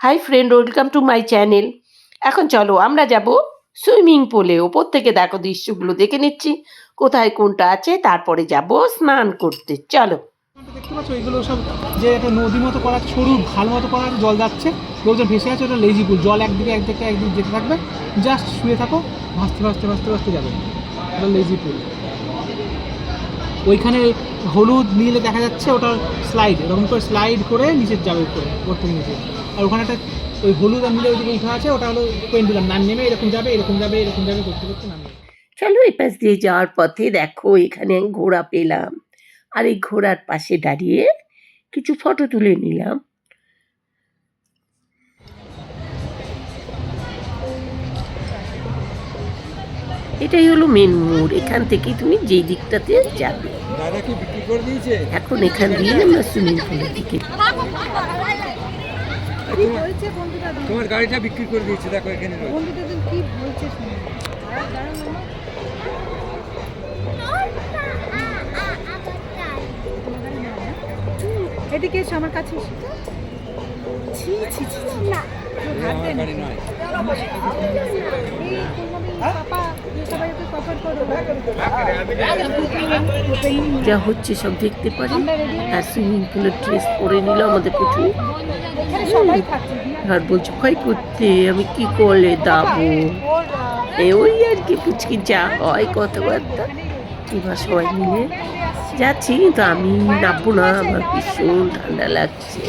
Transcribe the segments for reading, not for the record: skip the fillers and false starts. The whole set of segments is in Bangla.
Hi friend, welcome to my channel. এখন চলো আমরা যাব সুইমিং পুলে। ওপর থেকে দেখো দৃশ্যগুলো দেখে নিচ্ছি কোথায় কোনটা আছে, তারপরে যাব স্নান করতে। চলো। দেখতে পাচ্ছ এগুলো সব যে একটা নদী মতো করা, সরু ভালো মতো করা, জল যাচ্ছে, লোকজন ভেসে আছে। ওটা লেজি পুল, জল একদিকে একদিক যেতে থাকবে, জাস্ট শুয়ে থাকো, ভাসতে ভাসতে ভাসতে ভাসতে যাবে। ওটা লেজি পুল। ওইখানে হলুদ নীলে দেখা যাচ্ছে, ওটা স্লাইড, এরকম করে স্লাইড করে নিচে যাবে, উপরে ওর থেকে নিচে। আর ওখানে একটা ওই হলুদ আর নীলে ওইদিকে উঠা আছে, ওটা হলো পেন্ডুলাম, নাম নেমে এরকম যাবে এরকম যাবে এরকম যাবে করতে করতে নামবে। চলো, এই পাশ দিয়ে যাওয়ার পথে দেখো এখানে ঘোড়া পেলাম, আর এই ঘোড়ার পাশে দাঁড়িয়ে কিছু ফটো তুলে নিলাম। এটাই হলো মেন মোড়, এখান থেকে তুমি যেই দিকটাতে যাবে। দাদা কি বিক্রি করে দিয়েছে? এখন এখান দিয়ে আমরা সুইমিং পুলের দিকে। তোমার গাড়িটা বিক্রি করে দিয়েছে, দেখো এখানে কি বলছে শুনে। এদিকে এসো আমার কাছে এসো। ছি ছি ছি ছি না, আমার গাড়ি নয়। যা হচ্ছে সব দেখতে পারি। আর সুইমিং পুলের ড্রেস পরে নিল আমাদের কিছু, আর বলছে ভয় করতে, আমি কি করলে দাবো। ওই আর কি পুচকি যা হয় কথাবার্তা। এবার সবাই মিলে যাচ্ছি, কিন্তু আমি নামবো না, আমার ভীষণ ঠান্ডা লাগছে।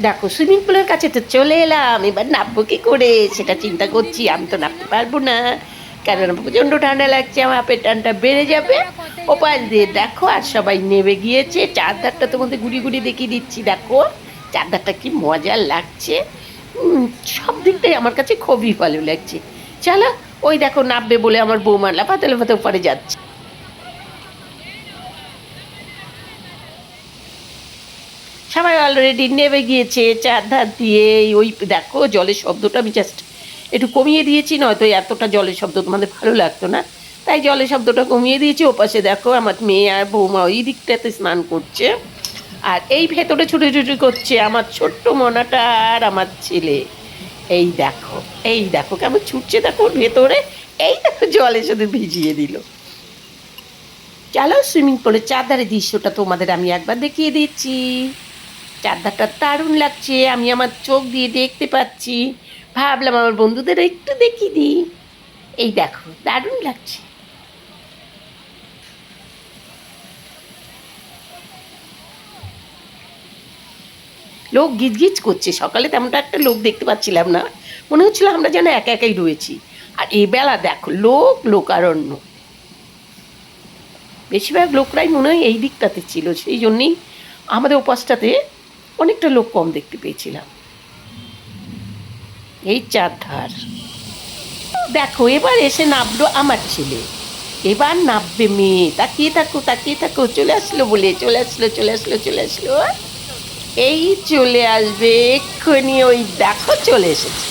দেখো সুইমিং পুলের কাছে তো চলে এলাম, এবার নামবো কি করে সেটা চিন্তা করছি। আমি তো নামতে পারবো না, কারণ প্রচণ্ড ঠান্ডা লাগছে, আমার হাফের টানটা বেড়ে যাবে। ওপাশ দিয়ে দেখো আর সবাই নেমে গিয়েছে। চারধারটা তোমাদের ঘুরি ঘুরি দেখিয়ে দিচ্ছি, দেখো চারধারটা কি মজার লাগছে। সব দিকটাই আমার কাছে খুবই ভালো লাগছে। চলো, ওই দেখো নামবে বলে আমার বৌমা লাফাতে লাফাতে ওপারে যাচ্ছে। সবাই অলরেডি নেমে গিয়েছে চারধার দিয়ে। ওই দেখো জলের শব্দটা আমি জাস্ট একটু কমিয়ে দিয়েছি, নয়তো এতটা জলের শব্দ তোমাদের ভালো লাগতো না, তাই জলের শব্দটা কমিয়ে দিয়েছি। ওপাশে দেখো আমার মেয়ে আর বৌমা ওই দিকটাতে স্নান করছে, আর এই ভেতরে ছুটি করছে আমার ছোট্ট মনাটা আর আমার ছেলে। এই দেখো, এই দেখো কেমন ছুটছে, দেখো ভেতরে। এই দেখো জলে শুধু ভিজিয়ে দিল। চলো সুইমিং পুলের চারধারে দৃশ্যটা তোমাদের আমি একবার দেখিয়ে দিচ্ছি। চারধারটা দারুণ লাগছে, আমি আমার চোখ দিয়ে দেখতে পাচ্ছি। ভাবলাম আমার বন্ধুদের একটু দেখিয়ে দিই। এই দেখো দারুণ লাগছে। লোক গিজগিজ করছে, সকালে তেমনটা একটা লোক দেখতে পাচ্ছিলাম না, মনে হচ্ছিল আমরা যেন একা একাই রয়েছি। আর এই বেলা দেখো লোকারণ্য, বেশিরভাগ লোকরাই মনে হয় এই দিকটাতে ছিল, সেই জন্যেই আমাদের ওপাশটাতে অনেকটা লোক কম দেখতে পেয়েছিলাম। এই চারধার দেখো, এবার এসে নামলো আমার ছেলে, এবার নামবে মেয়ে। তাকিয়ে থাকো তাকিয়ে থাকো, চলে আসলো বলে, চলে আসলো চলে আসলো চলে আসলো। এই চলে আসবে এক্ষুনি, ওই দেখো চলে এসেছে।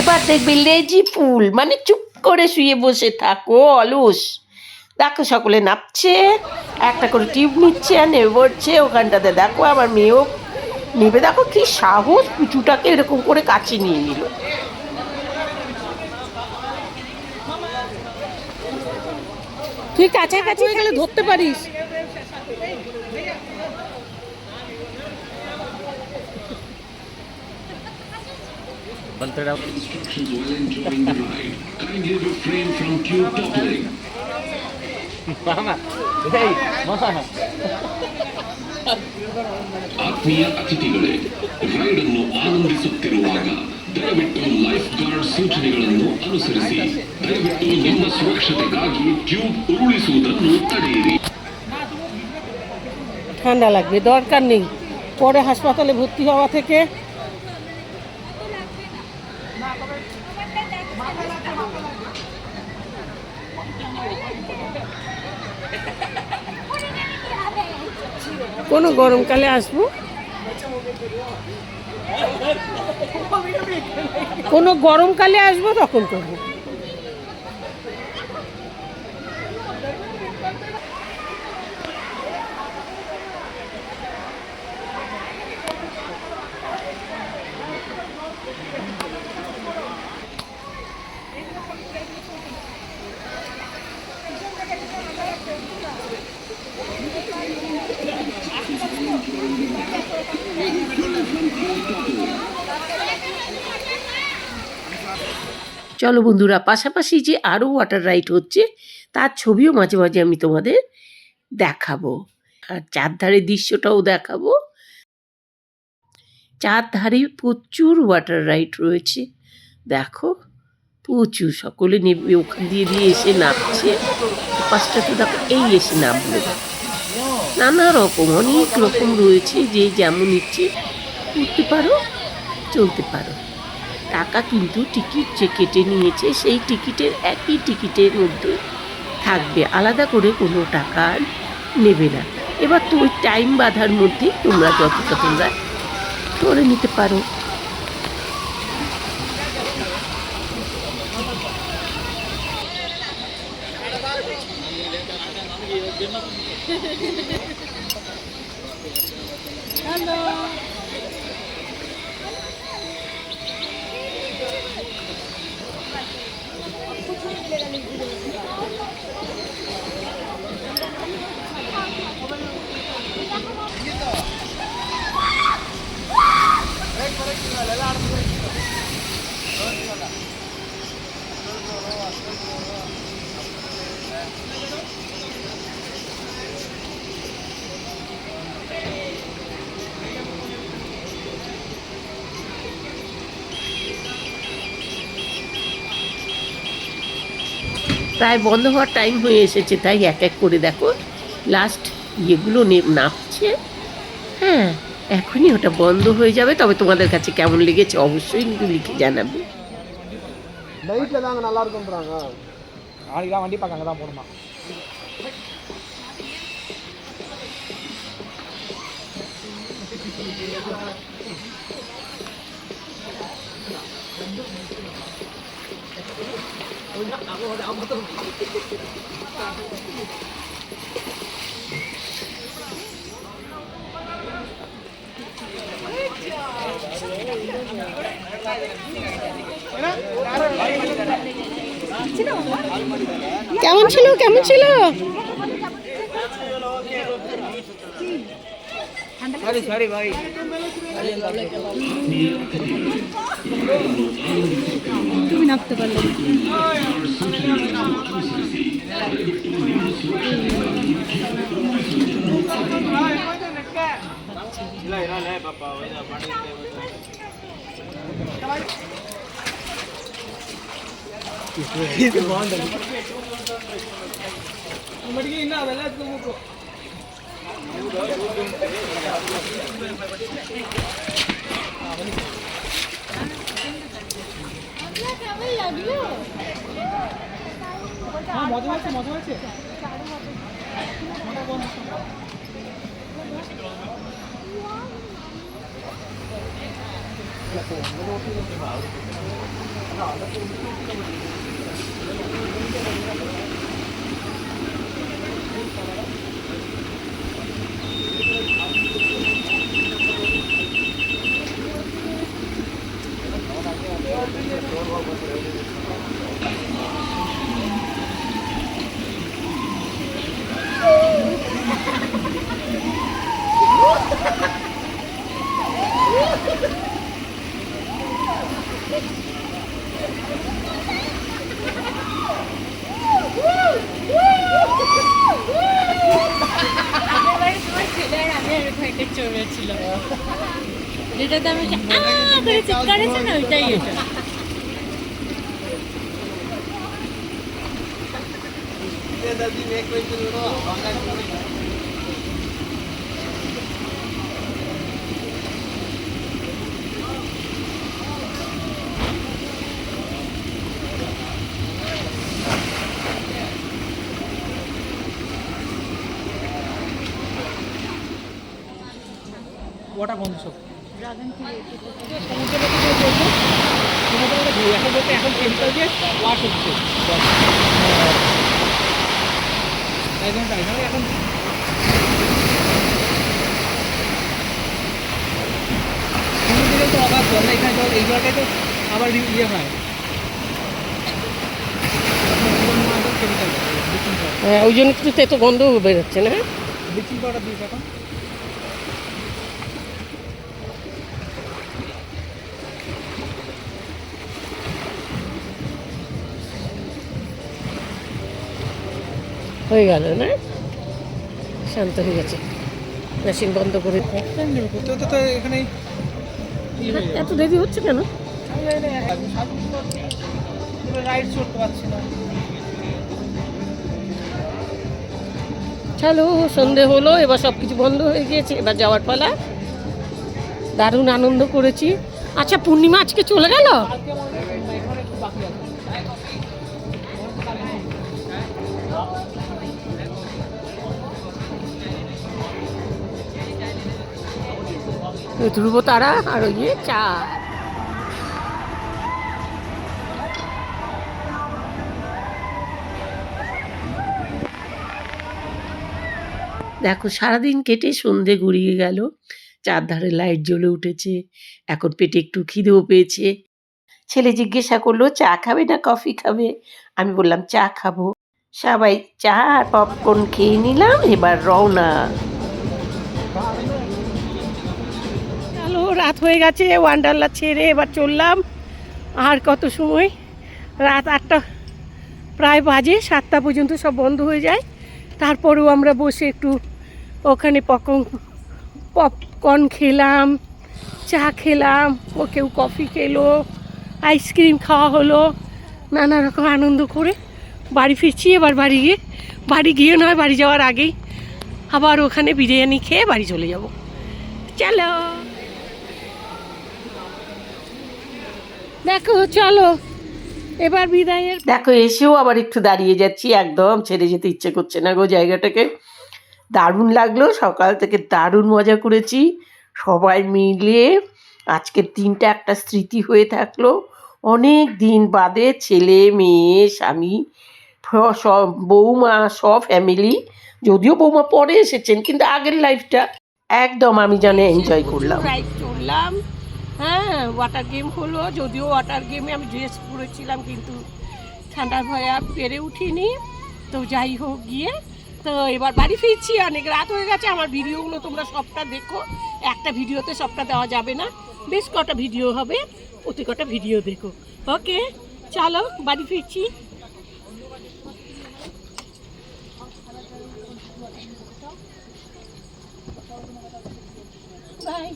এবার দেখবে লেজি ফুল, মানে চুপ করে শুয়ে বসে থাকো অলস। দেখো সকলে নাপছে, একটা করে টিউব নিচ্ছে আর নেমে পড়ছে। ওখানটাতে দেখো আমার মেয়েও নেবে, দেখো কি সাহস, পুচুটাকে এরকম করে কাছে নিয়ে নিল। তুই কাছাকাছি গেলে ধরতে পারিস। Instructions while enjoying the ride. Kindly refrain from tube toppling. ಆತ್ಮೀಯ ಅತಿಥಿಗಳೇ, ರೈಡನ್ನು ಆನಂದಿಸುತ್ತಿರುವಾಗ ದಯವಿಟ್ಟು ಗಾರ್ಡ್ ಸೂಚನೆಗಳನ್ನು ಅನುಸರಿಸಿ. ದಯವಿಟ್ಟು ನಿಮ್ಮ ಸುರಕ್ಷತೆಗಾಗಿ ಟ್ಯೂಬ್ ಉರುಳಿಸುವುದನ್ನು ತಡೆಯಿರಿ. ঠান্ডা লাগবে, দরকার নেই। পরে হাসপাতালে ভর্তি হওয়া থেকে কোনো গরমকালে আসবো, কোনো গরমকালে আসবো তখন করবো। চলো বন্ধুরা, পাশাপাশি যে আরও ওয়াটার রাইড হচ্ছে তার ছবিও মাঝে মাঝে আমি তোমাদের দেখাবো, আর চারধারের দৃশ্যটাও দেখাবো। চারধারে প্রচুর ওয়াটার রাইড রয়েছে, দেখো প্রচুর, সকলে নেবে ওখান দিয়ে এসে নামছে। পাঁচটা তো দেখো এই এসে নামলো, নানা রকম অনেক রকম রয়েছে, যে যেমন ইচ্ছে উঠতে পারো, চলতে পারো। টাকা কিন্তু টিকিট যে কেটে নিয়েছে সেই টিকিটের একই টিকিটের মধ্যে থাকবে, আলাদা করে কোনো টাকা নেবে না। এবার তো ওই টাইম বাঁধার মধ্যেই তোমরা যতটা তোমরা করে নিতে পারো। প্রায় বন্ধ হওয়ার টাইম হয়ে এসেছে, তাই এক এক করে দেখো লাস্ট ইয়েগুলো নামছে। হ্যাঁ, এখনই ওটা বন্ধ হয়ে যাবে। তবে তোমাদের কাছে কেমন লেগেছে অবশ্যই কিন্তু লিখে জানাবে। லைட்ல தாங்க நல்லா இருக்கும்ன்றாங்க. நாளைக்கு வண்டி பார்க்க அங்கே தான் போகணுமா? কেমন ছিল, কেমন ছিল? সরি ভাই, তুমি নামতে পারলে মজা হচ্ছে, মজা হচ্ছে। যেটাতে আমি চিৎকার করেছে না, ওইটাই এটা। ওয়াটার বন্ধ সব ড্রাগন কি সমুদ্রের মধ্যে যে চলছে সমুদ্রের মধ্যে ঘুরে এখন বলতে এখন কেমিক্যাল দিয়ে ওয়াশ হচ্ছে তাই জন্য এখন সমুদ্রে তো অগাধ জল না, এখানে জল এই জলটাই তো আবার ইয়ে হয় কেমিক্যাল ব্লিচিং পাউডার হ্যাঁ, ওই জন্য কিন্তু এত গন্ধ বেরোচ্ছে না। ব্লিচিং পাউডার দিয়েছে এখন। হয়ে গেল না, শান্ত হয়ে গেছে, মেশিন বন্ধ করে। করতে হতে তো এখানে এত দেরি হচ্ছে কেন? রাইড করতে পারছি না। চলো, সন্ধে হলো, এবার সব কিছু বন্ধ হয়ে গিয়েছে, এবার যাওয়ার পালা। দারুণ আনন্দ করেছি। আচ্ছা, পূর্ণিমা আজকে চলে গেল? কালকে মনে হয় এখানে একটু বাকি আছে। ধ্রুব তারা আর ওই চা। দেখো, সারাদিন কেটে সন্ধে গড়িয়ে গেল, চারধারে লাইট জ্বলে উঠেছে, এখন পেটে একটু খিদেও পেয়েছে। ছেলে জিজ্ঞাসা করলো চা খাবে না কফি খাবে, আমি বললাম চা খাবো। সবাই চা আর পপকর্ন খেয়ে নিলাম, এবার রওনা। চলো, রাত হয়ে গেছে, ওয়ান্ডারলা ছেড়ে এবার চললাম। আর কত সময়, রাত 8টা প্রায় বাজে, 7টা পর্যন্ত সব বন্ধ হয়ে যায়। তারপরেও আমরা বসে একটু ওখানে পপকর্ন খেলাম, চা খেলাম, ও কেউ কফি খেলো, আইসক্রিম খাওয়া হলো, নানা রকম আনন্দ করে বাড়ি ফিরছি। এবার বাড়ি গিয়ে নয়, বাড়ি যাওয়ার আগেই আবার ওখানে বিরিয়ানি খেয়ে বাড়ি চলে যাব। চলো দেখো, চলো এবার বিদায়ের। দেখো, এসেও আবার একটু দাঁড়িয়ে যাচ্ছি, একদম ছেড়ে যেতে ইচ্ছে করছে না গো জায়গাটাকে। দারুণ লাগলো, সকাল থেকে দারুণ মজা করেছি সবাই মিলে। আজকের দিনটা একটা স্মৃতি হয়ে থাকলো, অনেক দিন বাদে ছেলে মেয়ে স্বামী সব বৌমা সব ফ্যামিলি, যদিও বৌমা পরে এসেছেন, কিন্তু আগের লাইফটা একদম আমি জানে এনজয় করলাম। রাইড চললাম, হ্যাঁ, ওয়াটার গেম হলো, যদিও ওয়াটার গেমে আমি ড্রেস পরেছিলাম, কিন্তু ঠান্ডার ভয়ে আর পেরে উঠিনি। তো যাই হোক, গিয়ে তো এবার বাড়ি ফিরছি, অনেক রাত হয়ে গেছে। আমার ভিডিওগুলো তোমরা সবটা দেখো, একটা ভিডিওতে সবটা দেওয়া যাবে না, বেশ কটা ভিডিও হবে, প্রতি কটা ভিডিও দেখো। ওকে, চলো বাড়ি ফিরছি। বাই।